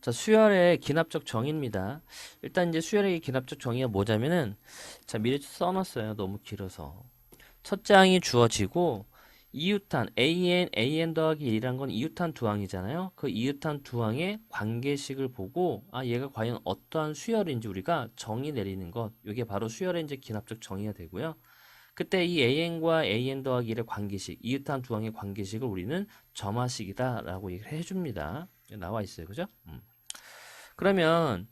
자, 수열의 기납적 정의입니다. 일단 이제 수열의 기납적 정의가 뭐냐면은, 자, 미리 써놨어요. 너무 길어서. 첫 장이 주어지고, 이유탄, an 더하기 1이란 건 이유탄 두항이잖아요. 그 이유탄 두항의 관계식을 보고, 아, 얘가 과연 어떠한 수열인지 우리가 정의 내리는 것, 이게 바로 수열의 이제 기납적 정의가 되고요. 그때 이 an과 an 더하기 1의 관계식, 이유탄 두항의 관계식을 우리는 점화식이다라고 얘기를 해줍니다. 나와 있어요. 그죠? 그러면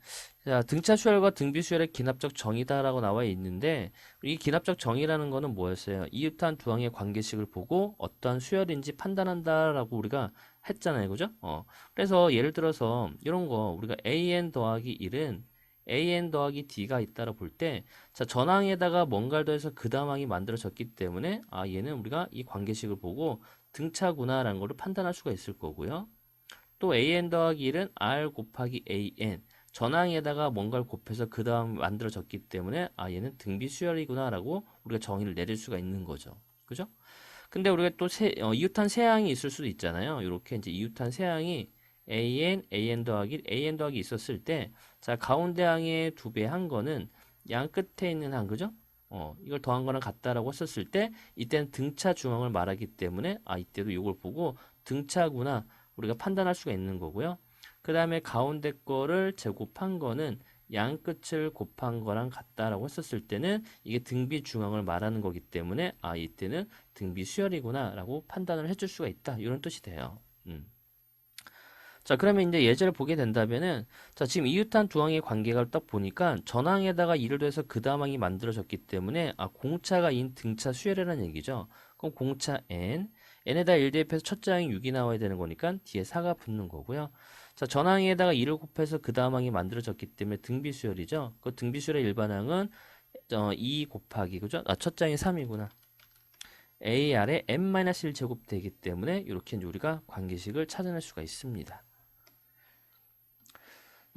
자, 등차 수열과 등비 수열의 기납적 정의다라고 나와 있는데 이 기납적 정의라는 거는 뭐였어요? 이웃한 두항의 관계식을 보고 어떠한 수열인지 판단한다라고 우리가 했잖아요. 그죠? 그래서 예를 들어서 이런 거 우리가 an 더하기 1은 an 더하기 d가 있다라 볼 때 자, 전항에다가 뭔가를 더해서 그 다음 항이 만들어졌기 때문에 아, 얘는 우리가 이 관계식을 보고 등차구나라는 거를 판단할 수가 있을 거고요. 또 an 더하기 1은 r 곱하기 an 전항에다가 뭔가를 곱해서 그 다음 만들어졌기 때문에 아 얘는 등비수열이구나 라고 우리가 정의를 내릴 수가 있는 거죠. 그죠? 근데 우리가 또 이웃한 세항이 있을 수도 있잖아요. 이렇게 이제 이웃한 세항이 an 더하기 있었을 때 자 가운데 항의 두 배 한 거는 양 끝에 있는 항 그죠? 이걸 더한 거랑 같다라고 했었을 때 이때는 등차 중앙을 말하기 때문에 아 이때도 이걸 보고 등차구나 우리가 판단할 수가 있는 거고요. 그 다음에 가운데 거를 제곱한 거는 양 끝을 곱한 거랑 같다라고 했었을 때는 이게 등비 중앙을 말하는 거기 때문에 아 이때는 등비 수열이구나 라고 판단을 해줄 수가 있다 이런 뜻이 돼요. 자 그러면 이제 예제를 보게 된다면은 자 지금 이웃한 두 항의 관계가 딱 보니까 전항에다가 1을 더해서 그 다음 항이 만들어졌기 때문에 아 공차가 인 등차 수열이라는 얘기죠. 그럼 공차 n에다 1 대입해서 첫 장이 6이 나와야 되는 거니까 뒤에 4가 붙는 거고요. 자 전항에다가 2를 곱해서 그 다음 항이 만들어졌기 때문에 등비수열이죠. 그 등비수열의 일반항은 2 곱하기 그죠? 아 첫 장이 3이구나. AR에 n-1 제곱 되기 때문에 이렇게 이제 우리가 관계식을 찾아낼 수가 있습니다.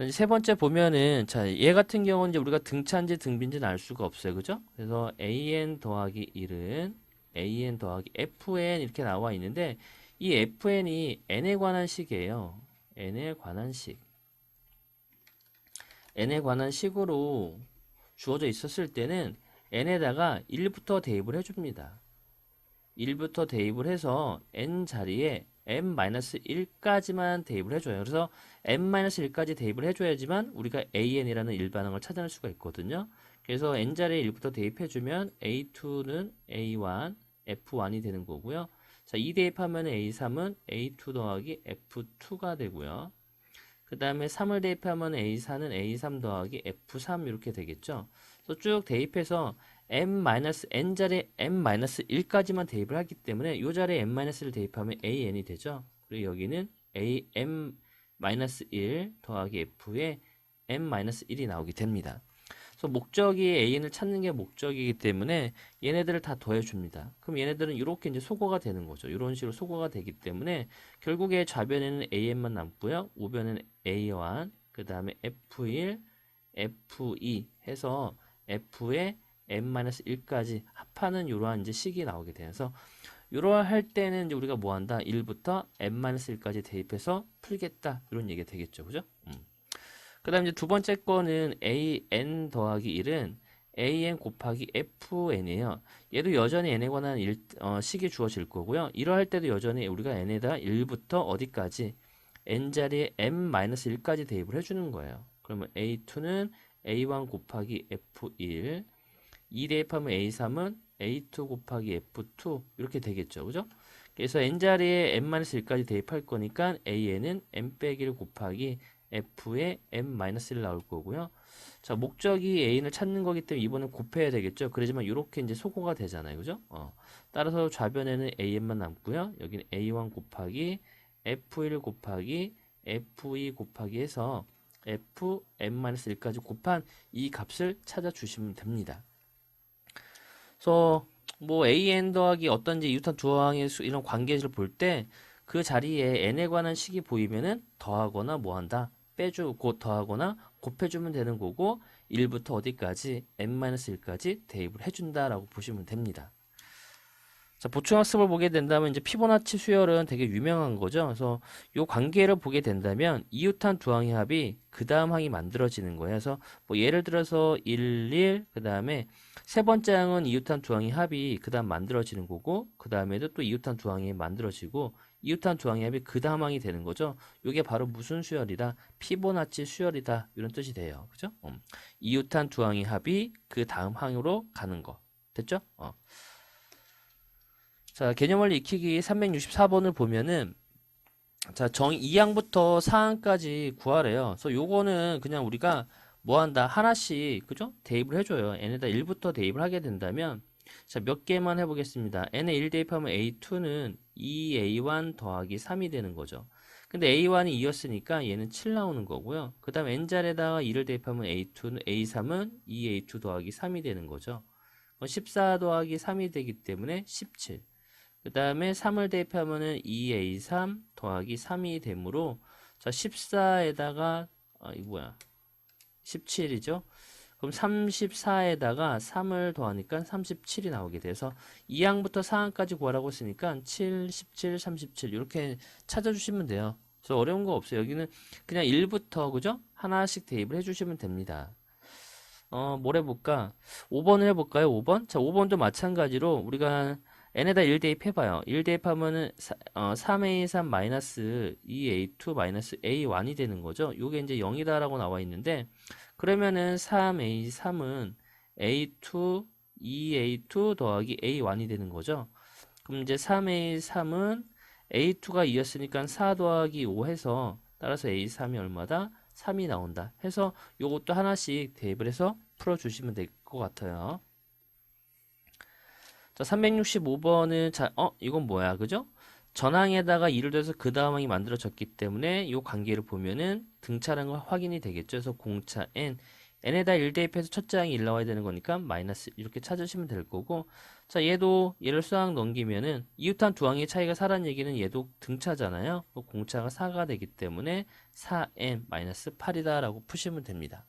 이제 세 번째 보면은 자, 얘 같은 경우는 이제 우리가 등차인지 등비인지는 알 수가 없어요. 그죠? 그래서 an 더하기 1은 an 더하기 fn 이렇게 나와 있는데 이 fn이 n에 관한 식이에요. n에 관한 식. n에 관한 식으로 주어져 있었을 때는 n에다가 1부터 대입을 해줍니다. 1부터 대입을 해서 n 자리에 n-1까지만 대입을 해줘요. 그래서 n-1까지 대입을 해줘야지만 우리가 an이라는 일반항을 찾아낼 수가 있거든요. 그래서 n 자리에 1부터 대입해주면 a2는 a1, f1이 되는 거고요. 자, 2 대입하면 a3은 a2 더하기 f2가 되고요. 그 다음에 3을 대입하면 A4는 A3 더하기 F3 이렇게 되겠죠. 그래서 쭉 대입해서 n 자리에 n-1까지만 대입을 하기 때문에 이 자리에 n-를 대입하면 an이 되죠. 그리고 여기는 m-1 더하기 f에 n-1이 나오게 됩니다. 그래서 목적이 an을 찾는 게 목적이기 때문에 얘네들을 다 더해줍니다. 그럼 얘네들은 이렇게 이제 소거가 되는 거죠. 이런 식으로 소거가 되기 때문에 결국에 좌변에는 an만 남고요. 우변에는 a1, 그 다음에 f1, f2 해서 f에 n-1까지 합하는 이러한 이제 식이 나오게 돼서 이러한 할 때는 이제 우리가 뭐 한다? 1부터 n-1까지 대입해서 풀겠다. 이런 얘기가 되겠죠. 그죠? 그 다음 이제 두 번째 거는 an 더하기 1은 an 곱하기 fn이에요. 얘도 여전히 n에 관한 식이 주어질 거고요. 이러할 때도 여전히 우리가 n에다 1부터 어디까지 n 자리에 n-1까지 대입을 해주는 거예요. 그러면 a2는 a1 곱하기 f1, 2 대입하면 a3은 a2 곱하기 f2 이렇게 되겠죠. 그죠? 그래서 n 자리에 n-1까지 대입할 거니까 an은 n 빼기를 곱하기 f에 n-1 나올 거고요. 자, 목적이 a를 찾는 거기 때문에 이번엔 곱해야 되겠죠. 그러지만 이렇게 이제 소거가 되잖아요. 그죠? 따라서 좌변에는 an만 남고요. 여기는 a1 곱하기 f1 곱하기 f2 곱하기 해서 f n-1까지 곱한 이 값을 찾아주시면 됩니다. 그래서 뭐 an 더하기 어떤지 이웃한 두 항의 이런 관계를 볼 때 그 자리에 n에 관한 식이 보이면은 더하거나 뭐 한다 빼주 곧 더하거나 곱해주면 되는 거고 1부터 어디까지 n-1까지 대입을 해준다라고 보시면 됩니다. 자, 보충학습을 보게 된다면 이제 피보나치 수열은 되게 유명한 거죠. 그래서 요 관계를 보게 된다면 이웃한 두 항의 합이 그 다음 항이 만들어지는 거예요. 그래서 뭐 예를 들어서 1, 1, 그 다음에 세 번째 항은 이웃한 두 항의 합이 그 다음 만들어지는 거고, 그 다음에도 또 이웃한 두 항이 만들어지고, 이웃한 두 항의 합이 그 다음 항이 되는 거죠. 이게 바로 무슨 수열이다? 피보나치 수열이다. 이런 뜻이 돼요. 그죠? 이웃한 두 항의 합이 그 다음 항으로 가는 거. 됐죠? 자, 개념원리 익히기 364번을 보면은 자, 정 2항부터 4항까지 구하래요. 그래서 요거는 그냥 우리가 뭐 한다? 하나씩 그죠? 대입을 해줘요. n에다 1부터 대입을 하게 된다면 자, 몇 개만 해보겠습니다. n에 1 대입하면 a2는 2a1 더하기 3이 되는 거죠. 근데 a1이 2였으니까 얘는 7 나오는 거고요. 그 다음 n자리에다가 2를 대입하면 a3은 2a2 더하기 3이 되는 거죠. 14 더하기 3이 되기 때문에 17. 그 다음에 3을 대입하면은 2a3 더하기 3이 되므로 자 14에다가 이거 뭐야 17이죠. 그럼 34에다가 3을 더하니까 37이 나오게 돼서 2항부터 4항까지 구하라고 했으니까 7, 17, 37 이렇게 찾아주시면 돼요. 그래서 어려운 거 없어요. 여기는 그냥 1부터 그죠? 하나씩 대입을 해주시면 됩니다. 뭘 해볼까? 5번을 해볼까요? 5번? 자, 5번도 마찬가지로 우리가 n에다 1 대입해봐요. 1 대입하면은 3a3 마이너스 2a2 마이너스 a1이 되는 거죠. 요게 이제 0이다라고 나와 있는데 그러면은 3a3은 a2 2a2 더하기 a1이 되는 거죠. 그럼 이제 3a3은 a2가 2였으니까 4 더하기 5 해서 따라서 a3이 얼마다? 3이 나온다. 해서 요것도 하나씩 대입을 해서 풀어주시면 될 것 같아요. 자, 365번은 자, 이건 뭐야, 그죠? 전항에다가 2를 더해서 그 다음 항이 만들어졌기 때문에 이 관계를 보면은 등차라는 걸 확인이 되겠죠. 그래서 공차 n, n에다 1 대입해서 첫째 항이 1 나와야 되는 거니까 마이너스 이렇게 찾으시면 될 거고, 자, 얘를 수항 넘기면은 이웃한 두 항의 차이가 4란 얘기는 얘도 등차잖아요. 공차가 4가 되기 때문에 4n 마이너스 8이다 라고 푸시면 됩니다.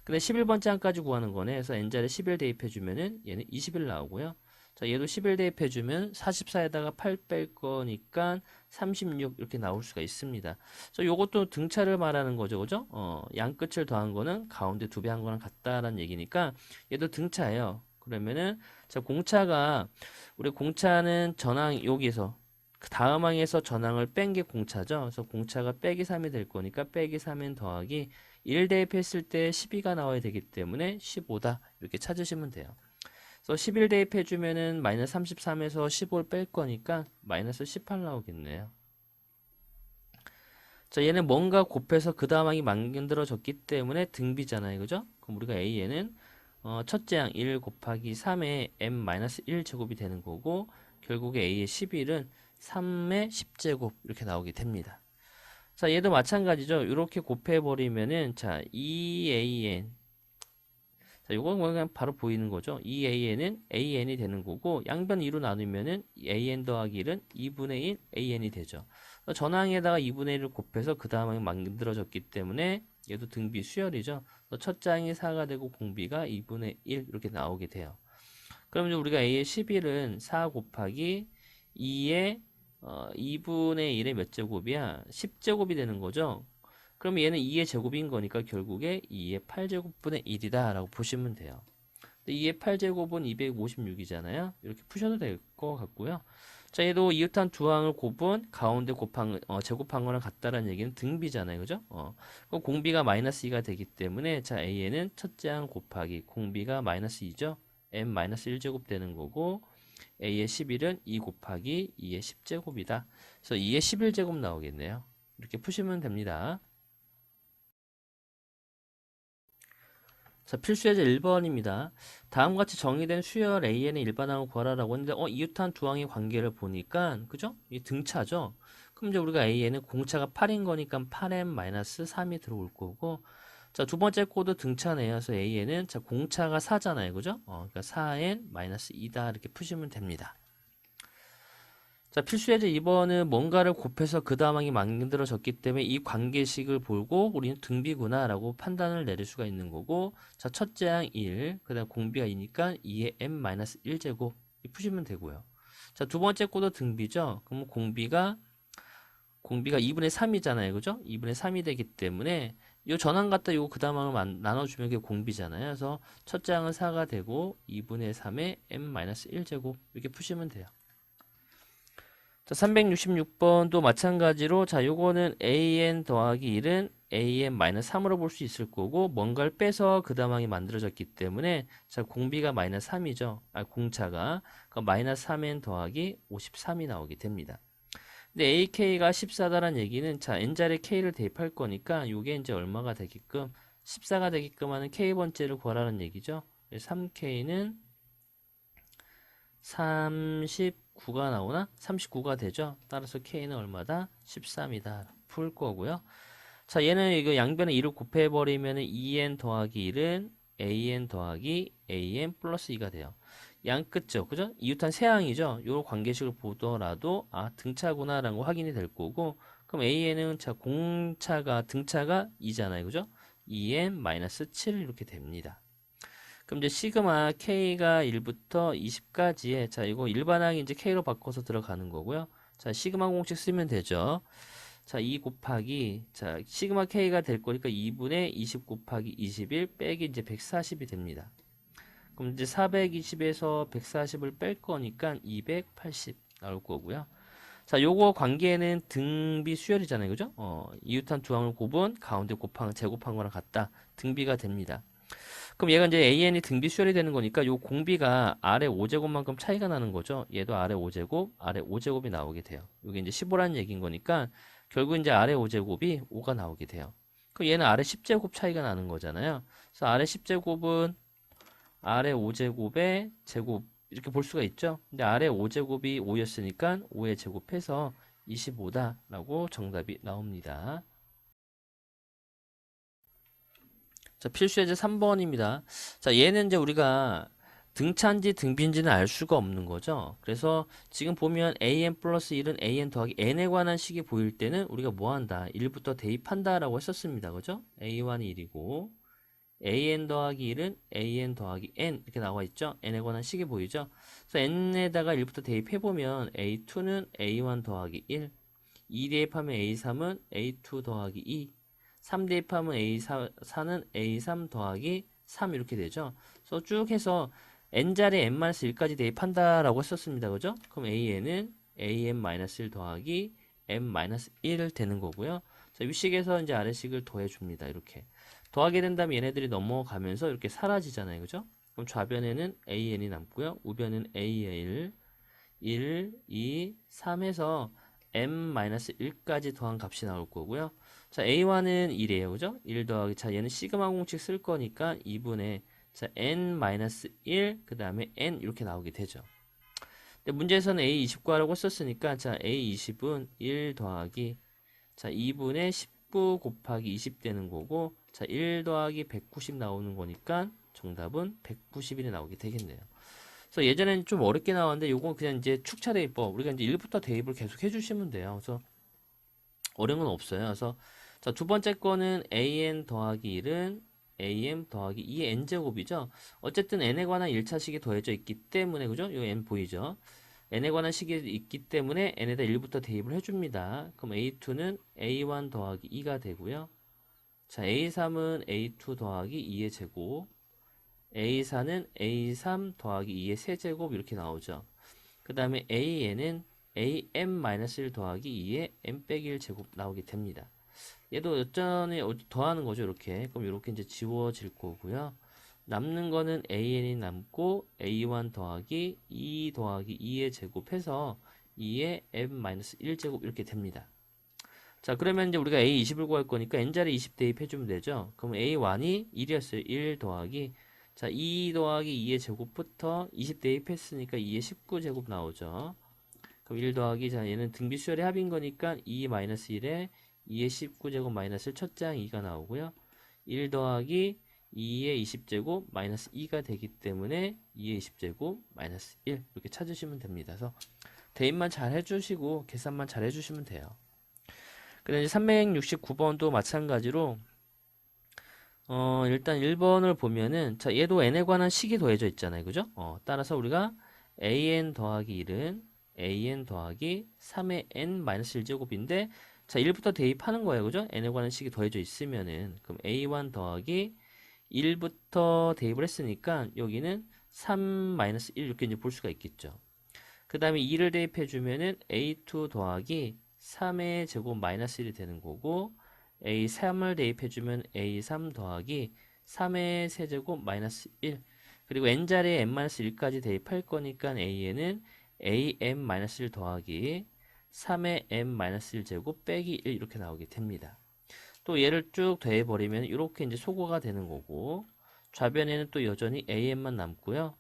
근데 11번째 항까지 구하는 거네. 그래서 n자리에 11 대입해주면은 얘는 21 나오고요. 자, 얘도 11 대입해주면 44에다가 8 뺄 거니까 36 이렇게 나올 수가 있습니다. 그래서 요것도 등차를 말하는 거죠. 그죠? 양 끝을 더한 거는 가운데 2배 한 거랑 같다라는 얘기니까 얘도 등차예요. 그러면은 자, 우리 공차는 전항 여기서 그 다음 항에서 전항을 뺀 게 공차죠. 그래서 공차가 빼기 3이 될 거니까 빼기 3은 더하기 1 대입했을 때 12가 나와야 되기 때문에 15다 이렇게 찾으시면 돼요. 그래서 11 대입해주면은 마이너스 33에서 15를 뺄 거니까 마이너스 18 나오겠네요. 자, 얘는 뭔가 곱해서 그 다음 항이 만들어졌기 때문에 등비잖아요. 그죠? 그럼 우리가 A에는 첫째 항 1 곱하기 3의 m-1 제곱이 되는 거고 결국에 A의 11은 3의 10제곱 이렇게 나오게 됩니다. 자, 얘도 마찬가지죠. 이렇게 곱해버리면은 자, 2an 자, 요건 그냥 바로 보이는 거죠. 2an은 an이 되는 거고 양변 2로 나누면은 an 더하기 1은 2분의 1 an이 되죠. 전항에다가 2분의 1을 곱해서 그 다음에 만들어졌기 때문에 얘도 등비 수열이죠. 첫 장이 4가 되고 공비가 2분의 1 이렇게 나오게 돼요. 그러면 우리가 a의 11은 4 곱하기 2의 2분의 1의 몇 제곱이야? 10제곱이 되는 거죠. 그럼 얘는 2의 제곱인 거니까 결국에 2의 8제곱분의 1이다 라고 보시면 돼요. 2의 8제곱은 256이잖아요. 이렇게 푸셔도 될 것 같고요. 자, 얘도 이웃한 두 항을 곱은 가운데 제곱한 거랑 같다라는 얘기는 등비잖아요. 그죠? 그럼 공비가 마이너스 2가 되기 때문에 자, A에는 첫째 항 곱하기 공비가 마이너스 2죠. m-1제곱 되는 거고 A의 11은 2 곱하기 2의 10제곱이다. 그래서 2의 11제곱 나오겠네요. 이렇게 푸시면 됩니다. 자, 필수 예제 1번입니다. 다음과 같이 정의된 수열 AN의 일반항을 구하라라고 했는데 이웃한 두 항의 관계를 보니까 그죠? 이 등차죠? 그럼 이제 우리가 AN은 공차가 8인 거니까 8m-3이 들어올 거고 자, 두 번째 코드 등차네요. 그래서 AN은 자, 공차가 4잖아요. 그죠? 그러니까 4n-2다 이렇게 푸시면 됩니다. 자, 필수 예제 2번은 뭔가를 곱해서 그 다음 항이 만들어졌기 때문에 이 관계식을 보고 우리는 등비구나 라고 판단을 내릴 수가 있는 거고 자, 첫째 항 1, 그 다음 공비가 2니까 2의 m-1제곱 푸시면 되고요. 자, 두 번째 거도 등비죠. 그럼 공비가 2분의 3이잖아요. 그죠? 2분의 3이 되기 때문에 요 전항 갖다 요 그 다음으로 나눠주면 그게 공비잖아요. 그래서 첫째 항은 4가 되고 2분의 3의 m-1제곱 이렇게 푸시면 돼요. 자, 366번도 마찬가지로 자, 요거는 an 더하기 1은 an-3으로 볼 수 있을 거고 뭔가를 빼서 그 다음항이 만들어졌기 때문에 자, 공비가 마이너스 3이죠. 공차가 그럼 마이너스 3n 더하기 53이 나오게 됩니다. 근데 AK가 14다라는 얘기는 자 n자리에 K를 대입할 거니까 요게 이제 얼마가 되게끔 14가 되게끔 하는 K번째를 구하라는 얘기죠. 3K는 39가 나오나? 39가 되죠. 따라서 K는 얼마다? 13이다. 풀 거고요. 자 얘는 이거 양변에 2를 곱해버리면 2n 더하기 1은 an 더하기 an 플러스 2가 돼요. 양 끝죠. 그죠? 이웃한 세항이죠. 요 관계식을 보더라도 등차구나 라는 거 확인이 될 거고 그럼 an은 자 공차가 등차가 2잖아요. 그죠? 2n-7 이렇게 됩니다. 그럼 이제 시그마 k가 1부터 20까지의 자 이거 일반항이 이제 k로 바꿔서 들어가는 거고요. 자 시그마 공식 쓰면 되죠. 자 2 곱하기 자 시그마 k가 될 거니까 2분의 20 곱하기 21 빼기 이제 140이 됩니다. 그럼 이제 420에서 140을 뺄 거니까 280 나올 거고요. 자, 요거 관계는 등비 수열이잖아요. 그죠? 이웃한 두 항을 곱은 가운데 제곱한 거랑 같다. 등비가 됩니다. 그럼 얘가 이제 AN이 등비 수열이 되는 거니까 요 공비가 아래 5제곱만큼 차이가 나는 거죠. 얘도 아래 5제곱, 아래 5제곱이 나오게 돼요. 이게 이제 15라는 얘기인 거니까 결국 이제 아래 5제곱이 5가 나오게 돼요. 그럼 얘는 아래 10제곱 차이가 나는 거잖아요. 그래서 아래 10제곱은 아래 5제곱의 제곱 이렇게 볼 수가 있죠. 근데 아래 5제곱이 5였으니까 5의 제곱해서 25다 라고 정답이 나옵니다. 자, 필수예제 3번입니다. 자, 얘는 이제 우리가 등차인지 등비인지는 알 수가 없는 거죠. 그래서 지금 보면 an 플러스 1은 an 더하기 n에 관한 식이 보일 때는 우리가 뭐 한다? 1부터 대입한다 라고 했었습니다. 그죠? a1이 1이고 an 더하기 1은 an 더하기 n 이렇게 나와 있죠. n에 관한 식이 보이죠. 그래서 n에다가 1부터 대입해보면 a2는 a1 더하기 1, 2 대입하면 a3은 a2 더하기 2, 3 대입하면 a4는 a3 더하기 3 이렇게 되죠. 그래서 쭉 해서 n자리에 n-1까지 대입한다라고 했었습니다. 그죠? 그럼 an은 an-1 더하기 n-1 되는 거고요. 자, 위식에서 이제 아래식을 더해줍니다. 이렇게. 더하게 된다면 얘네들이 넘어가면서 이렇게 사라지잖아요. 그죠? 그럼 좌변에는 an이 남고요. 우변은 a1, 1, 2, 3에서 m-1까지 더한 값이 나올 거고요. 자, a1은 1이에요. 그죠? 1 더하기 자, 얘는 시그마 공식 쓸 거니까 2분의 자, n-1 그 다음에 n 이렇게 나오게 되죠. 근데 문제에서는 a20 구하라고 했었으니까 자, a20은 1 더하기 자, 2분의 19 곱하기 20 되는 거고 자, 1 더하기 190 나오는 거니까 정답은 190이 나오게 되겠네요. 그래서 예전에는 좀 어렵게 나왔는데 요건 그냥 이제 축차 대입법 우리가 이제 1부터 대입을 계속 해주시면 돼요. 그래서 어려운 건 없어요. 그래서 자, 두 번째 거는 an 더하기 1은 am 더하기 2의 n제곱이죠. 어쨌든 n에 관한 1차식이 더해져 있기 때문에 그죠? 요 n 보이죠? n에 관한 식이 있기 때문에 n에다 1부터 대입을 해줍니다. 그럼 a2는 a1 더하기 2가 되고요. 자, a3은 a2 더하기 2의 제곱, a4는 a3 더하기 2의 세제곱 이렇게 나오죠. 그 다음에 an은 am-1 더하기 2의 m 빼기 1 제곱 나오게 됩니다. 얘도 여전히 더하는 거죠. 이렇게. 그럼 이렇게 이제 지워질 거고요. 남는 거는 an이 남고 a1 더하기 2 더하기 2의 제곱해서 2의 m-1 제곱 이렇게 됩니다. 자, 그러면 이제 우리가 a20을 구할 거니까 n자리 20 대입해주면 되죠. 그럼 a1이 1이었어요. 1 더하기 자, 2 더하기 2의 제곱부터 20 대입했으니까 2의 19제곱 나오죠. 그럼 1 더하기 자, 얘는 등비 수열의 합인 거니까 2-1에 2의 19제곱 마이너스 첫째 항 2가 나오고요. 1 더하기 2의 20제곱 마이너스 2가 되기 때문에 2의 20제곱 마이너스 1 이렇게 찾으시면 됩니다. 그래서 대입만 잘 해주시고 계산만 잘 해주시면 돼요. 그다음 이제 369번도 마찬가지로 일단 1번을 보면은 자 얘도 n에 관한 식이 더해져 있잖아요. 그죠? 따라서 우리가 an 더하기 1은 an 더하기 3의 n-1제곱인데 자 1부터 대입하는 거예요. 그죠? n에 관한 식이 더해져 있으면은 그럼 a1 더하기 1부터 대입을 했으니까 여기는 3-1 이렇게 이제 볼 수가 있겠죠. 그 다음에 2를 대입해 주면은 a2 더하기 3의 제곱 마이너스 1이 되는 거고 a3을 대입해 주면 a3 더하기 3의 세제곱 마이너스 1 그리고 n자리에 n-1까지 대입할 거니까 a는 am-1 더하기 3의 m-1제곱 빼기 1 이렇게 나오게 됩니다. 또 얘를 쭉 더해버리면 이렇게 이제 소거가 되는 거고 좌변에는 또 여전히 am만 남고요.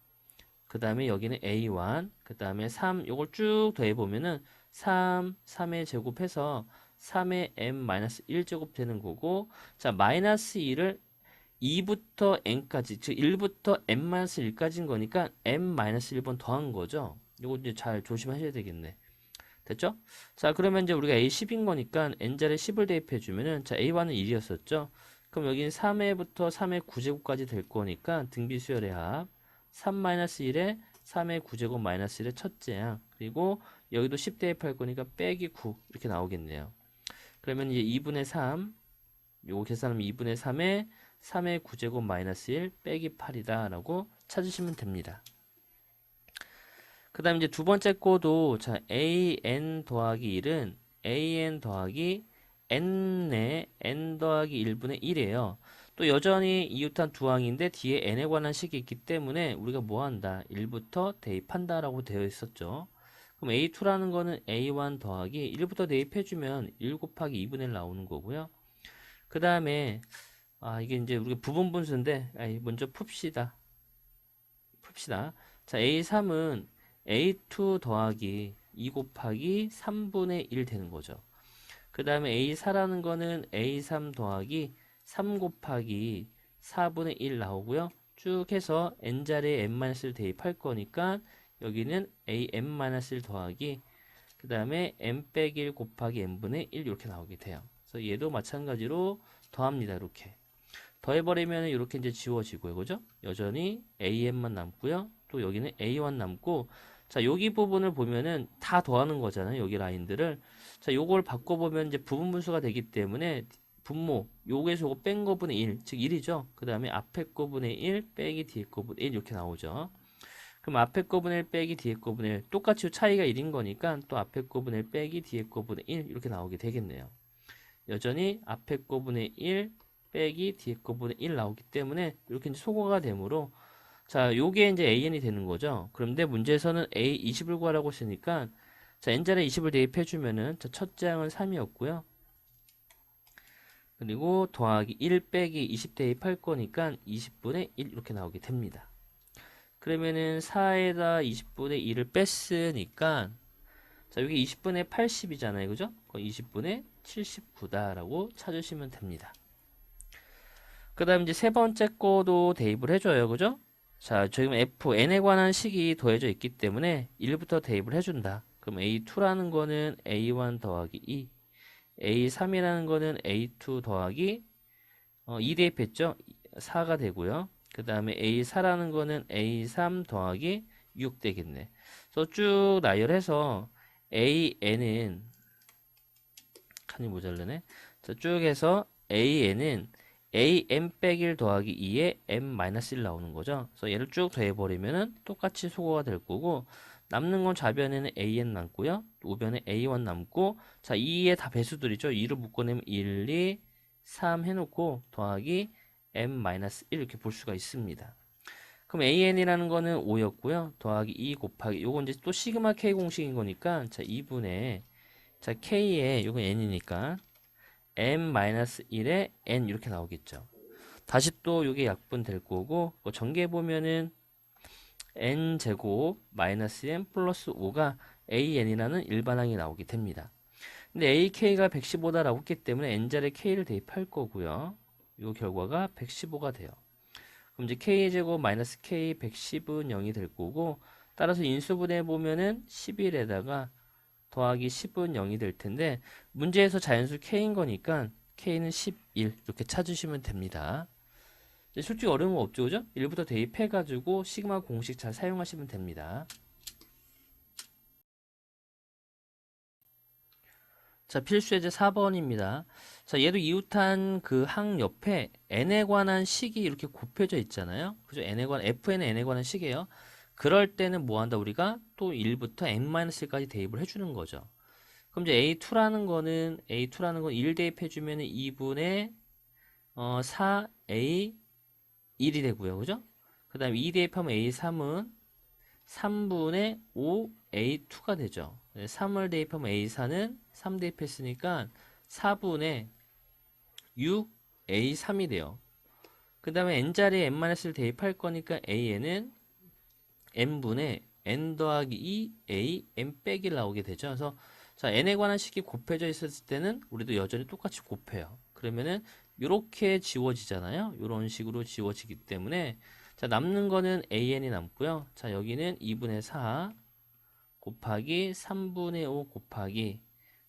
그 다음에 여기는 a1, 그 다음에 3, 요걸 쭉 더해보면은 3의 제곱해서 3의 m-1제곱 되는 거고, 자, 마이너스 2를 2부터 n까지, 즉 1부터 n-1까지인 거니까 m-1번 더한 거죠. 요거 이제 잘 조심하셔야 되겠네. 됐죠? 자, 그러면 이제 우리가 a10인 거니까 n자리에 10을 대입해주면은, 자, a1은 1이었었죠? 그럼 여기는 3회부터 3의 9제곱까지 될 거니까 등비수열의 합. 3-1에 3의 9제곱 마이너스 1의 첫째 항 그리고 여기도 10 대입할 거니까 빼기 9 이렇게 나오겠네요. 그러면 이제 2분의 3 요거 계산하면 2분의 3에 3의 9제곱 마이너스 1 빼기 8이다 라고 찾으시면 됩니다. 그 다음 이제 두 번째 거도 자 an 더하기 1은 an 더하기 n의 n 더하기 1분의 1이에요. 또 여전히 이웃한 두 항인데 뒤에 n에 관한 식이 있기 때문에 우리가 뭐 한다? 1부터 대입한다 라고 되어 있었죠. 그럼 a2라는 거는 a1 더하기 1부터 대입해주면 1 곱하기 2분의 1 나오는 거고요. 그 다음에 이게 이제 우리가 부분분수인데 먼저 풉시다. 자 a3은 a2 더하기 2 곱하기 3분의 1 되는 거죠. 그 다음에 a4라는 거는 a3 더하기 3 곱하기 4분의 1 나오고요. 쭉 해서 n자리에 n-를 대입할 거니까 여기는 am-1 더하기 그 다음에 n 빼기 1 곱하기 n분의 1 이렇게 나오게 돼요. 그래서 얘도 마찬가지로 더합니다. 이렇게. 더해버리면 이렇게 이제 지워지고요. 그죠? 여전히 am만 남고요. 또 여기는 a1 남고 자, 여기 부분을 보면은 다 더하는 거잖아요. 여기 라인들을. 자, 요걸 바꿔보면 이제 부분분수가 되기 때문에 분모, 요게서 요거 뺀 거분의 1, 즉 1이죠. 그 다음에 앞에 거분의 1 빼기 뒤에 거분의 1 이렇게 나오죠. 그럼 앞에 거분의 1 빼기 뒤에 거분의 1 똑같이 차이가 1인 거니까 또 앞에 거분의 1 빼기 뒤에 거분의 1 이렇게 나오게 되겠네요. 여전히 앞에 거분의 1 빼기 뒤에 거분의 1 나오기 때문에 이렇게 이제 소거가 되므로 자, 요게 이제 an이 되는 거죠. 그런데 문제에서는 a 20을 구하라고 했으니까 자, n자리에 20을 대입해 주면은 자, 첫째 항은 3이었고요. 그리고 더하기 1 빼기 20 대입할 거니까 20분의 1 이렇게 나오게 됩니다. 그러면은 4에다 20분의 1을 뺐으니까 자, 여기 20분의 80이잖아요. 그죠? 20분의 79다라고 찾으시면 됩니다. 그 다음 이제 세 번째 거도 대입을 해줘요. 그죠? 자, 지금 f, n에 관한 식이 더해져 있기 때문에 1부터 대입을 해준다. 그럼 a2라는 거는 a1 더하기 2, a3이라는 거는 a2 더하기 2 대입했죠? 4가 되고요. 그 다음에 a4라는 거는 a3 더하기 6 되겠네. 그래서 쭉 나열해서 an은 칸이 모자르네. 자, 쭉 해서 an은 am 빼기 1 더하기 2에 m-1 나오는 거죠. 그래서 얘를 쭉 더해버리면은 똑같이 소거가 될 거고 남는 건 좌변에는 an 남고요. 우변에 a1 남고 자 2의 다 배수들이죠. 2를 묶어내면 1, 2, 3 해놓고 더하기 m-1 이렇게 볼 수가 있습니다. 그럼 an이라는 거는 5였고요. 더하기 2 곱하기 요건 이제 또 시그마 k 공식인 거니까 자 2분의 자 k에 요건 n이니까 m-1에 n 이렇게 나오겠죠. 다시 또 이게 약분될 거고 전개 보면은 n 제곱 마이너스 n 플러스 5가 an이라는 일반항이 나오게 됩니다. 근데 ak가 115다라고 했기 때문에 n자리에 k를 대입할 거고요. 이 결과가 115가 돼요. 그럼 이제 k제곱 마이너스 k 110은 0이 될 거고 따라서 인수분해 보면은 11에다가 더하기 10은 0이 될 텐데 문제에서 자연수 k인 거니까 k는 11 이렇게 찾으시면 됩니다. 솔직히 어려운 거 없죠, 그죠? 1부터 대입해가지고 시그마 공식 잘 사용하시면 됩니다. 자, 필수 예제 4번입니다. 자, 얘도 이웃한 그 항 옆에 n에 관한 식이 이렇게 곱해져 있잖아요. 그죠? n에 관한 fn은 n에 관한 식이에요. 그럴 때는 뭐 한다 우리가 또 1부터 n-1까지 대입을 해주는 거죠. 그럼 이제 A2라는 건 1 대입해 주면은 2분의 4A 1이 되고요. 그죠? 그다음에 2 대입하면 A3은 3분의 5A2가 되죠. 3을 대입하면 A4는 3 대입했으니까 4분의 6A3이 돼요. 그 다음에 n자리에 n-를 대입할 거니까 AN은 n분의 n 더하기 2A n 빼기 나오게 되죠. 그래서 자, n에 관한 식이 곱해져 있었을 때는 우리도 여전히 똑같이 곱해요. 그러면은 이렇게 지워지잖아요. 이런 식으로 지워지기 때문에 자, 남는 거는 an이 남고요. 자, 여기는 2분의 4 곱하기 3분의 5 곱하기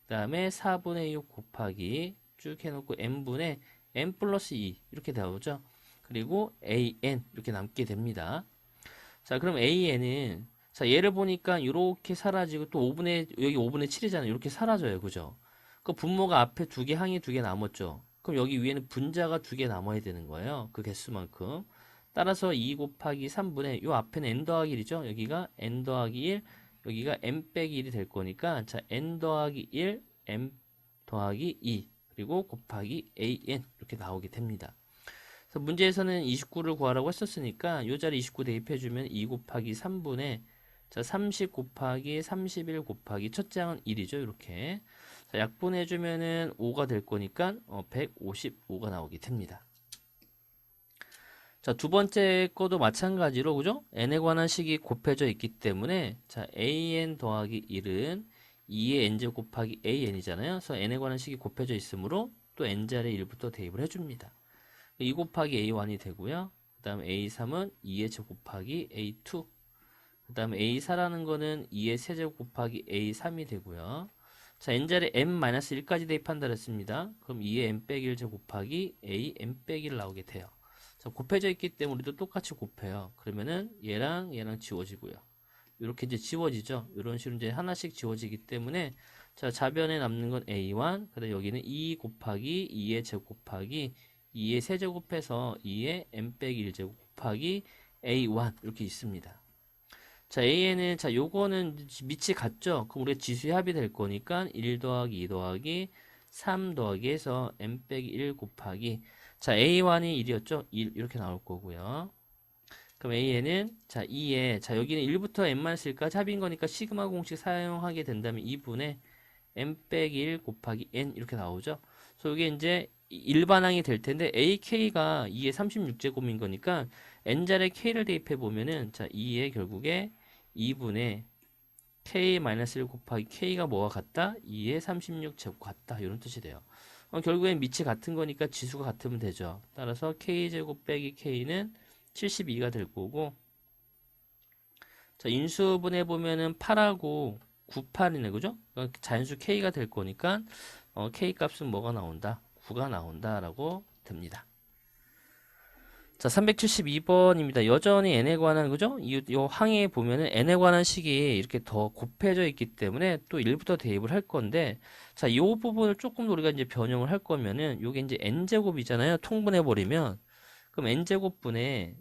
그 다음에 4분의 6 곱하기 쭉 해놓고 n분의 n 플러스 2 이렇게 나오죠. 그리고 an 이렇게 남게 됩니다. 자, 그럼 an은 자, 얘를 보니까 이렇게 사라지고 또 5분의 여기 5분의 7이잖아요. 이렇게 사라져요. 그죠? 그 분모가 앞에 두 개, 항이 두 개 남았죠. 그럼 여기 위에는 분자가 두 개 남아야 되는 거예요. 그 개수만큼. 따라서 2 곱하기 3분의 요 앞에는 n 더하기 1이죠. 여기가 n 더하기 1, 여기가 n 빼기 1이 될 거니까 자, n 더하기 1, n 더하기 2 그리고 곱하기 an 이렇게 나오게 됩니다. 그래서 문제에서는 29를 구하라고 했었으니까 이 자리 29 대입해주면 2 곱하기 3분의 자, 30 곱하기 31 곱하기 첫째 항은 1이죠. 이렇게. 자, 약분해주면은 5가 될 거니까 155가 나오게 됩니다. 자, 두 번째 거도 마찬가지로 그죠? n에 관한 식이 곱해져 있기 때문에 자, an 더하기 1은 2의 n제곱 곱하기 an이잖아요. 그래서 n에 관한 식이 곱해져 있으므로 또 n자리에 1부터 대입을 해줍니다. 2 곱하기 A1이 되고요. 그 다음에 A3은 2의 제곱 곱하기 A2. 그 다음에 A4라는 거는 2의 세제곱 곱하기 A3이 되고요. 자, n자리 n-1까지 대입한다 그랬습니다. 그럼 2의 n 빼기 1 제곱 곱하기 A n 빼기 1 나오게 돼요. 자, 곱해져 있기 때문에 우리도 똑같이 곱해요. 그러면은 얘랑 지워지고요. 이렇게 이제 지워지죠. 이런 식으로 이제 하나씩 지워지기 때문에 자, 좌변에 남는 건 A1, 그다음 여기는 2 곱하기 2의 제곱 곱하기 2의 세제곱해서 2의 n 빼기 1제곱 곱하기 A1 이렇게 있습니다. 자, AN은 자, 요거는 밑이 같죠? 그럼 우리가 지수의 합이 될 거니까 1 더하기 2 더하기 3 더하기 해서 n 빼기 1 곱하기 자, A1이 1이었죠? 1 이렇게 나올 거고요. 그럼 AN은 자, 2에 자, 여기는 1부터 n-1까지 합인 거니까 시그마 공식 사용하게 된다면 2분의 n 빼기 1 곱하기 n 이렇게 나오죠. 그래서 이게 이제 일반항이 될 텐데 AK가 2의 36제곱인 거니까 n자리에 K를 대입해 보면은 자, 2의 결국에 2분의 K-1 곱하기 K가 뭐가 같다? 2의 36제곱 같다. 이런 뜻이 돼요. 결국엔 밑이 같은 거니까 지수가 같으면 되죠. 따라서 K제곱 빼기 K는 72가 될 거고 자, 인수분해 보면은 8하고 98이네. 그죠? 그러니까 잔수 K가 될 거니까 K 값은 뭐가 나온다? 9가 나온다라고 됩니다. 자, 372번입니다. 여전히 n에 관한 그죠? 이 항에 보면은 n에 관한 식이 이렇게 더 곱해져 있기 때문에 또 1부터 대입을 할 건데 자, 이 부분을 조금 더 우리가 이제 변형을 할 거면은 요게 이제 n제곱이잖아요. 통분해 버리면 그럼 n제곱분의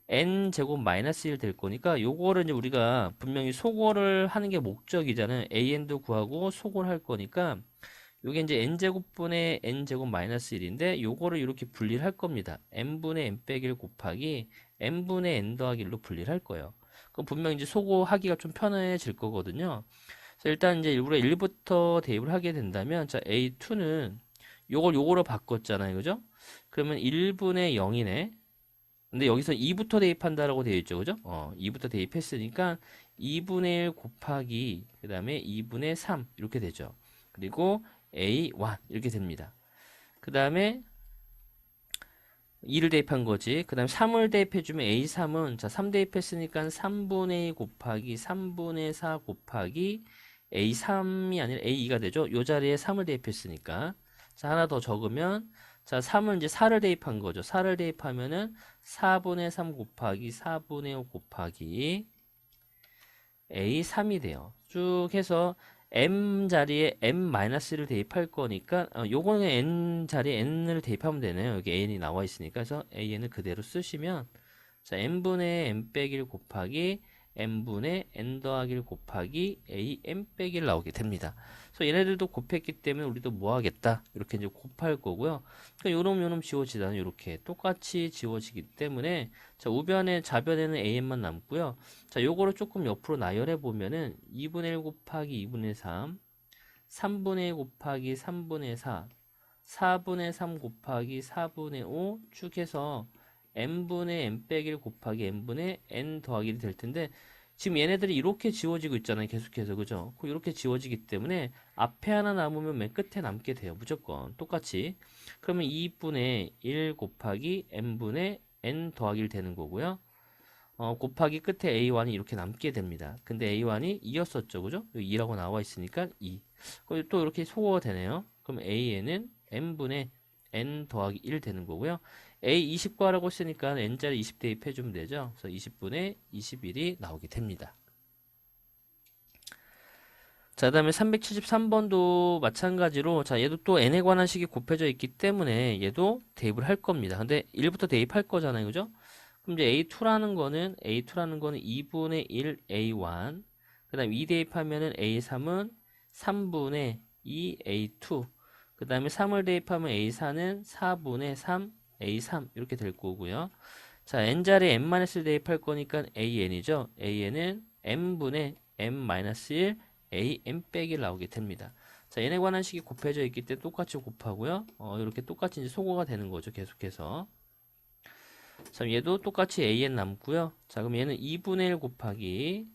n제곱 마이너스 1 될 거니까 요거를 이제 우리가 분명히 소거를 하는 게 목적이잖아요. an도 구하고 소거를 할 거니까 요게 이제 n제곱분의 n제곱 마이너스 1인데 요거를 이렇게 분리를 할 겁니다. n분의 n 빼기 1 곱하기 n분의 n 더하기 1로 분리를 할 거예요. 그럼 분명 이제 소거하기가 좀 편해질 거거든요. 그래서 일단 이제 우리가 1부터 대입을 하게 된다면 자, a2는 요거로 바꿨잖아요. 그죠? 그러면 1분의 0이네. 근데 여기서 2부터 대입한다라고 되어 있죠. 그죠? 2부터 대입했으니까 2분의 1 곱하기 그 다음에 2분의 3 이렇게 되죠. 그리고 A1 이렇게 됩니다. 그 다음에 2를 대입한 거지. 그 다음에 3을 대입해주면 A3은 자, 3 대입했으니까 3분의 2 곱하기 3분의 4 곱하기 A3이 아니라 A2가 되죠. 요 자리에 3을 대입했으니까. 자, 하나 더 적으면 자, 3은 이제 4를 대입한 거죠. 4를 대입하면은 4분의 3 곱하기 4분의 5 곱하기 A3이 돼요. 쭉 해서 m 자리에 m-를 대입할 거니까 요거는 n 자리에 n을 대입하면 되네요. 여기 an이 나와 있으니까. 그래서 an을 그대로 쓰시면 자, n분의 n 빼기 1 곱하기 n분의 n 더하기 1 곱하기 a n 빼기 1 나오게 됩니다. 그래서 얘네들도 곱했기 때문에 우리도 뭐 하겠다? 이렇게 이제 곱할 거고요. 그러니까 요놈 지워지다는 이렇게 똑같이 지워지기 때문에 자, 우변에 좌변에는 an만 남고요. 자, 요거를 조금 옆으로 나열해 보면은 2분의 1 곱하기 2분의 3, 3분의 1 곱하기 3분의 4, 4분의 3 곱하기 4분의 5 쭉 해서 n분의 n 빼기 1 곱하기 n분의 n 더하기 1이 될 텐데 지금 얘네들이 이렇게 지워지고 있잖아요. 계속해서. 그죠? 이렇게 지워지기 때문에 앞에 하나 남으면 맨 끝에 남게 돼요. 무조건. 똑같이. 그러면 2분의 1 곱하기 n분의 n 더하기 1 되는 거고요. 곱하기 끝에 A1이 이렇게 남게 됩니다. 근데 A1이 2였었죠. 그죠? 2라고 나와 있으니까 2. 그리고 또 이렇게 소거가 되네요. 그럼 AN은 n분의 n 더하기 1 되는 거고요. A 20과라고 쓰니까 n자리 20 대입해주면 되죠. 그래서 20분의 21이 나오게 됩니다. 자, 그다음에 373번도 마찬가지로 자, 얘도 또 n에 관한 식이 곱해져 있기 때문에 얘도 대입을 할 겁니다. 근데 1부터 대입할 거잖아요. 그죠? 그럼 이제 A2라는 거는 2분의 1 A1. 그다음에 2 대입하면은 A3은 3분의 2 A2. 그다음에 3을 대입하면 A4는 4분의 3 A3 이렇게 될 거고요. 자, n자리에 n-를 대입할 거니까 an이죠. an은 n분의 n-1 an 빼기 나오게 됩니다. 자, 얘네 관한 식이 곱해져 있기 때문에 똑같이 곱하고요. 이렇게 똑같이 이제 소거가 되는 거죠. 계속해서. 자, 얘도 똑같이 an 남고요. 자, 그럼 얘는 2분의 1 곱하기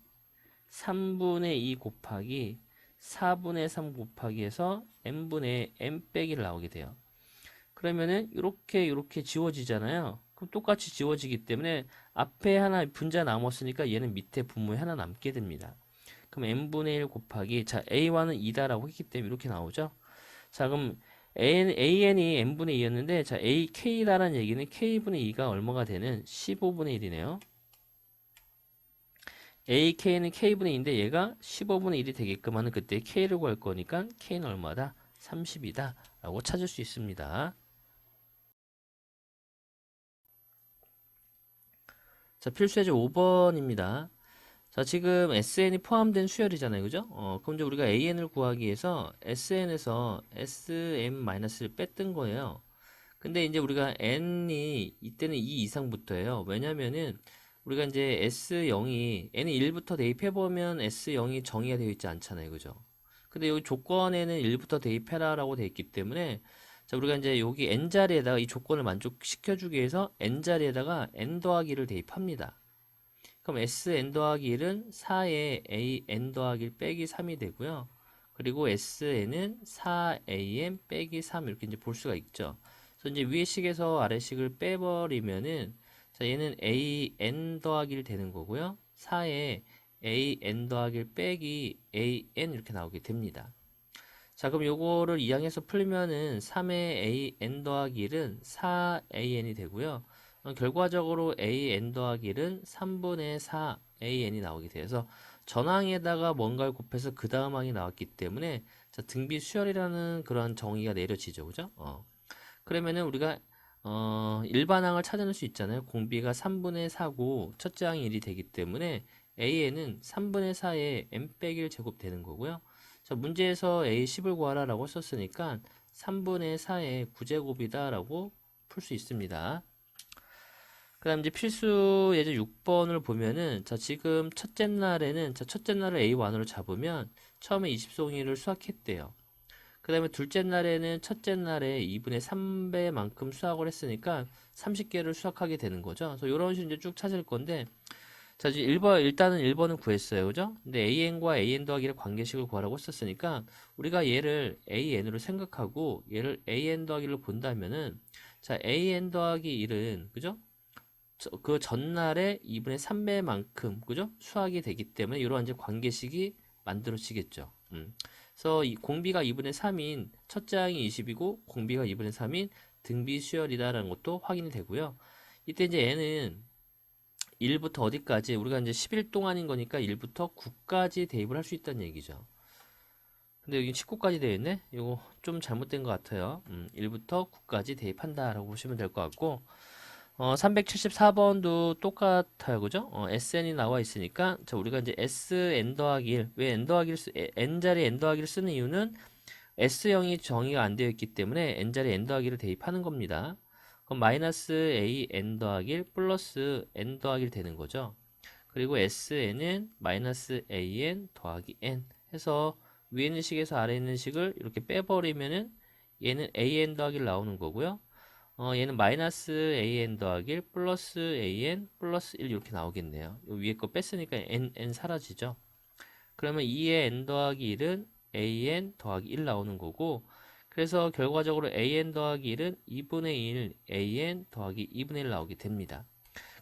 3분의 2 곱하기 4분의 3 곱하기 해서 n분의 n 빼기를 나오게 돼요. 그러면은 이렇게 지워지잖아요. 그럼 똑같이 지워지기 때문에 앞에 하나 분자 남았으니까 얘는 밑에 분모에 하나 남게 됩니다. 그럼 n분의 1 곱하기 자 a1은 2다라고 했기 때문에 이렇게 나오죠. 자 그럼 an이 n분의 2였는데 자 ak다라는 얘기는 k분의 2가 얼마가 되는 15분의 1이네요. ak는 k분의 2인데 얘가 15분의 1이 되게끔 하는 그때 k를 구할 거니까 k는 얼마다? 30이다 라고 찾을 수 있습니다. 자, 필수예제 5번입니다. 자, 지금 SN이 포함된 수열이잖아요. 그죠? 그럼 이제 우리가 AN을 구하기 위해서 SN에서 SM-를 뺐던 거예요. 근데 이제 우리가 N이 이때는 2 이상부터예요. 왜냐면은 우리가 이제 S0이 N이 1부터 대입해보면 S0이 정의가 되어 있지 않잖아요. 그죠? 근데 여기 조건에는 1부터 대입해라 라고 되어 있기 때문에 자, 우리가 이제 여기 N자리에다가 이 조건을 만족시켜주기 위해서 N자리에다가 N 더하기를 대입합니다. 그럼 Sn 더하기 1은 4에 AN 더하기 1 빼기 3이 되고요. 그리고 Sn은 4AN 빼기 3 이렇게 이제 볼 수가 있죠. 그래서 이제 위의 식에서 아래 식을 빼버리면은 자, 얘는 AN 더하기 1 되는 거고요. 4에 AN 더하기 1 빼기 AN 이렇게 나오게 됩니다. 자, 그럼 요거를 이항해서 풀면은 3의 AN 더하기 1은 4AN이 되고요. 결과적으로 AN 더하기 1은 3분의 4 AN이 나오게 돼서 전항에다가 뭔가를 곱해서 그 다음 항이 나왔기 때문에 자, 등비 수열이라는 그런 정의가 내려지죠. 그죠? 그러면은 우리가 일반항을 찾아낼 수 있잖아요. 공비가 3분의 4고 첫째 항이 1이 되기 때문에 AN은 3분의 4에 n 빼기 1 제곱 되는 거고요. 자, 문제에서 A10을 구하라 라고 썼으니까 3분의 4의 9제곱이다 라고 풀 수 있습니다. 그 다음 이제 필수 예제 6번을 보면은 자 지금 첫째 날에는 자 첫째 날을 A1으로 잡으면 처음에 20송이를 수확했대요. 그 다음에 둘째 날에는 첫째 날에 2분의 3배만큼 수확을 했으니까 30개를 수확하게 되는 거죠. 그래서 이런 식으로 이제 쭉 찾을 건데 자, 이제 1번, 일단은 1번은 구했어요. 그죠? 근데 AN과 AN 더하기를 관계식을 구하라고 했었으니까 우리가 얘를 AN으로 생각하고 얘를 AN 더하기를 본다면은 자, AN 더하기 1은 그죠? 그 전날에 2분의 3배만큼 그죠? 수학이 되기 때문에 이러한 이제 관계식이 만들어지겠죠. 그래서 이 공비가 2분의 3인 첫째 항이 20이고 공비가 2분의 3인 등비 수열이다라는 것도 확인이 되고요. 이때 이제 N은 1부터 어디까지 우리가 이제 10일 동안인 거니까 1부터 9까지 대입을 할 수 있다는 얘기죠. 근데 여기 19까지 되어 있네. 이거 좀 잘못된 것 같아요. 1부터 9까지 대입한다라고 보시면 될 것 같고, 374번도 똑같아요. 그죠? SN이 나와 있으니까, 자, 우리가 이제 SN 더하기 1, 왜 N 더하기를 N자리 N 더하기를 쓰는 이유는 S형이 정의가 안 되어 있기 때문에 N자리 N 더하기를 대입하는 겁니다. 그럼 마이너스 A N 더하기 1 플러스 N 더하기 1 되는 거죠. 그리고 SN은 마이너스 AN 더하기 N 해서 위에 있는 식에서 아래 있는 식을 이렇게 빼버리면은 얘는 AN 더하기 1 나오는 거고요. 얘는 마이너스 AN 더하기 1 플러스 AN 플러스 1 이렇게 나오겠네요. 요 위에 거 뺐으니까 N 사라지죠. 그러면 2의 N 더하기 1은 AN 더하기 1 나오는 거고, 그래서 결과적으로 AN 더하기 1은 2분의 1 AN 더하기 2분의 1 나오게 됩니다.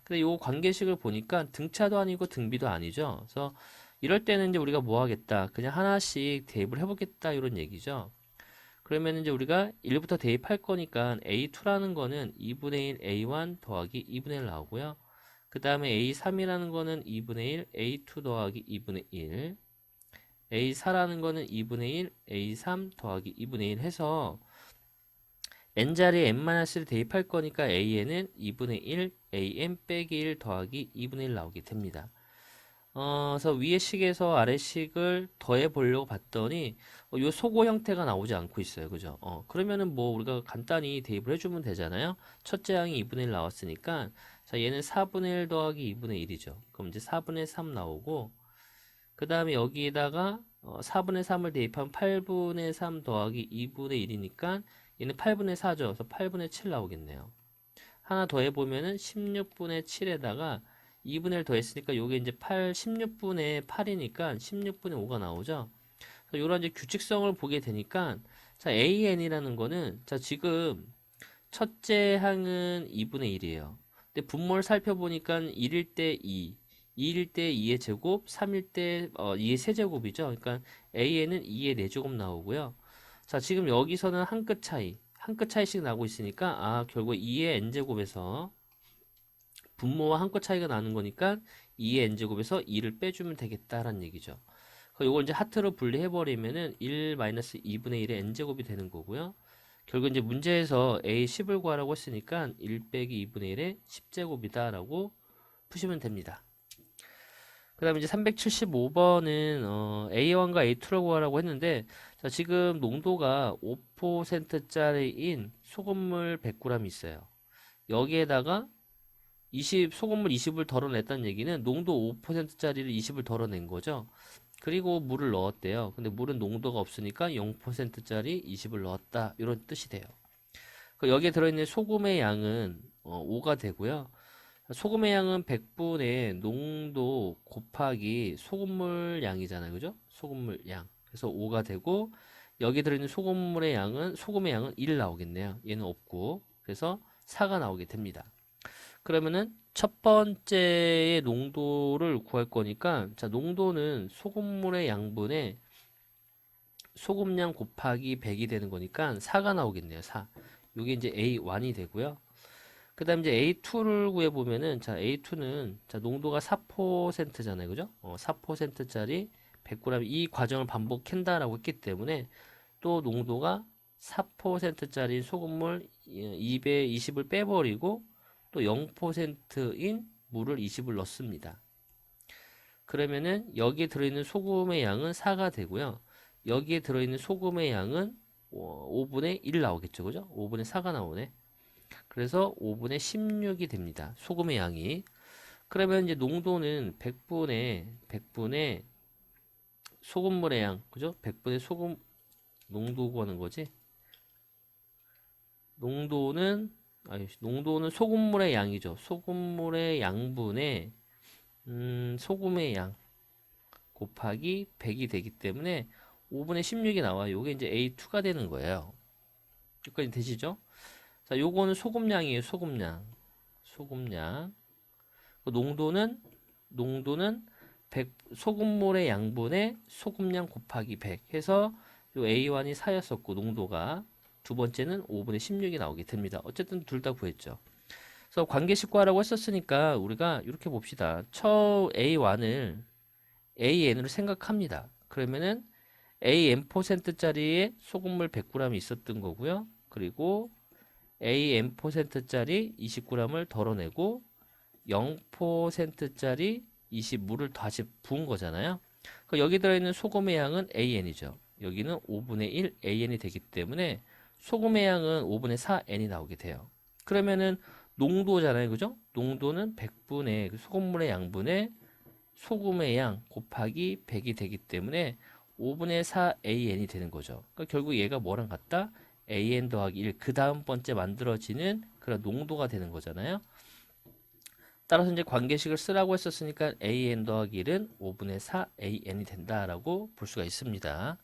근데 요 관계식을 보니까 등차도 아니고 등비도 아니죠. 그래서 이럴 때는 이제 우리가 뭐 하겠다. 그냥 하나씩 대입을 해보겠다. 이런 얘기죠. 그러면 이제 우리가 1부터 대입할 거니까 A2라는 거는 2분의 1 A1 더하기 2분의 1 나오고요. 그 다음에 A3이라는 거는 2분의 1 A2 더하기 2분의 1. A4라는 거는 2분의 1 A3 더하기 2분의 1 해서 n자리에 n-를 대입할 거니까 a는 2분의 1 an 빼기 1 더하기 2분의 1 나오게 됩니다. 그래서 위의 식에서 아래 식을 더해 보려고 봤더니 이 소고 형태가 나오지 않고 있어요. 그죠? 그러면은 뭐 우리가 간단히 대입을 해주면 되잖아요. 첫째 항이 2분의 1 나왔으니까 자 얘는 4분의 1 더하기 2분의 1이죠. 그럼 이제 4분의 3 나오고 그 다음에 여기에다가 4분의 3을 대입하면 8분의 3 더하기 2분의 1이니까 얘는 8분의 4죠. 그래서 8분의 7 나오겠네요. 하나 더 해보면은 16분의 7에다가 2분의 1 더했으니까 요게 이제 16분의 8이니까 16분의 5가 나오죠. 그래서 요런 이제 규칙성을 보게 되니까 자, AN이라는 거는 자, 지금 첫째 항은 2분의 1이에요. 근데 분모를 살펴보니까 1일 때 2, 2일 때 2의 제곱, 3일 때 2의 세제곱이죠. 그러니까 AN은 2의 4제곱 나오고요. 자, 지금 여기서는 한 끗 차이씩 나고 있으니까 결국 2의 n제곱에서 분모와 한 끗 차이가 나는 거니까 2의 n제곱에서 2를 빼주면 되겠다라는 얘기죠. 이걸 이제 하트로 분리해버리면은 1-2분의 1의 n제곱이 되는 거고요. 결국 이제 문제에서 a 10을 구하라고 했으니까 1 빼기 2분의 1의 10제곱이다라고 푸시면 됩니다. 그 다음에 이제 375번은 A1과 A2라고 구하라고 했는데 자, 지금 농도가 5%짜리인 소금물 100g 있어요. 여기에다가 소금물 20을 덜어냈다는 얘기는 농도 5%짜리를 20을 덜어낸 거죠. 그리고 물을 넣었대요. 근데 물은 농도가 없으니까 0%짜리 20을 넣었다. 이런 뜻이 돼요. 여기에 들어있는 소금의 양은 5가 되고요. 소금의 양은 100분의 농도 곱하기 소금물 양이잖아요. 그죠? 소금물 양. 그래서 5가 되고 여기 들어있는 소금의 양은 1 나오겠네요. 얘는 없고. 그래서 4가 나오게 됩니다. 그러면은 첫 번째의 농도를 구할 거니까 자, 농도는 소금물의 양분의 소금량 곱하기 100이 되는 거니까 4가 나오겠네요. 4. 이게 이제 A1이 되고요. 그 다음 이제 A2를 구해보면은, 자, A2는, 자, 농도가 4%잖아요. 그죠? 4%짜리 100g 이 과정을 반복한다라고 했기 때문에 또 농도가 4%짜리 소금물 220을 빼버리고 또 0%인 물을 20을 넣습니다. 그러면은 여기에 들어있는 소금의 양은 4가 되고요. 여기에 들어있는 소금의 양은 5분의 1 나오겠죠. 그죠? 5분의 4가 나오네. 그래서 5분의 16이 됩니다. 소금의 양이. 그러면 이제 농도는 100분의 소금물의 양, 그죠? 100분의 소금 농도 구하는 거지. 농도는 소금물의 양이죠. 소금물의 양분의 소금의 양 곱하기 100이 되기 때문에 5분의 16이 나와요. 이게 이제 A2가 되는 거예요. 여기까지 되시죠? 자, 요거는 소금량이에요. 소금량. 농도는 100, 소금물의 양분의 소금량 곱하기 100 해서 요 A1이 4였었고 농도가 두 번째는 5분의 16이 나오게 됩니다. 어쨌든 둘 다 구했죠. 그래서 관계식과라고 했었으니까 우리가 이렇게 봅시다. A1을 AN으로 생각합니다. 그러면은 AN%짜리의 소금물 100g이 있었던 거고요. 그리고 AN%짜리 20g을 덜어내고 0%짜리 20물을 다시 부은 거잖아요. 여기 들어있는 소금의 양은 AN이죠. 여기는 5분의 1 AN이 되기 때문에 소금의 양은 5분의 4 N이 나오게 돼요. 그러면은 농도잖아요. 그죠? 농도는 100분의 소금물의 양분의 소금의 양 곱하기 100이 되기 때문에 5분의 4 AN이 되는 거죠. 그러니까 결국 얘가 뭐랑 같다? AN 더하기 1, 그 다음 번째 만들어지는 그런 농도가 되는 거잖아요. 따라서 이제 관계식을 쓰라고 했었으니까 AN 더하기 1은 5분의 4 AN이 된다라고 볼 수가 있습니다.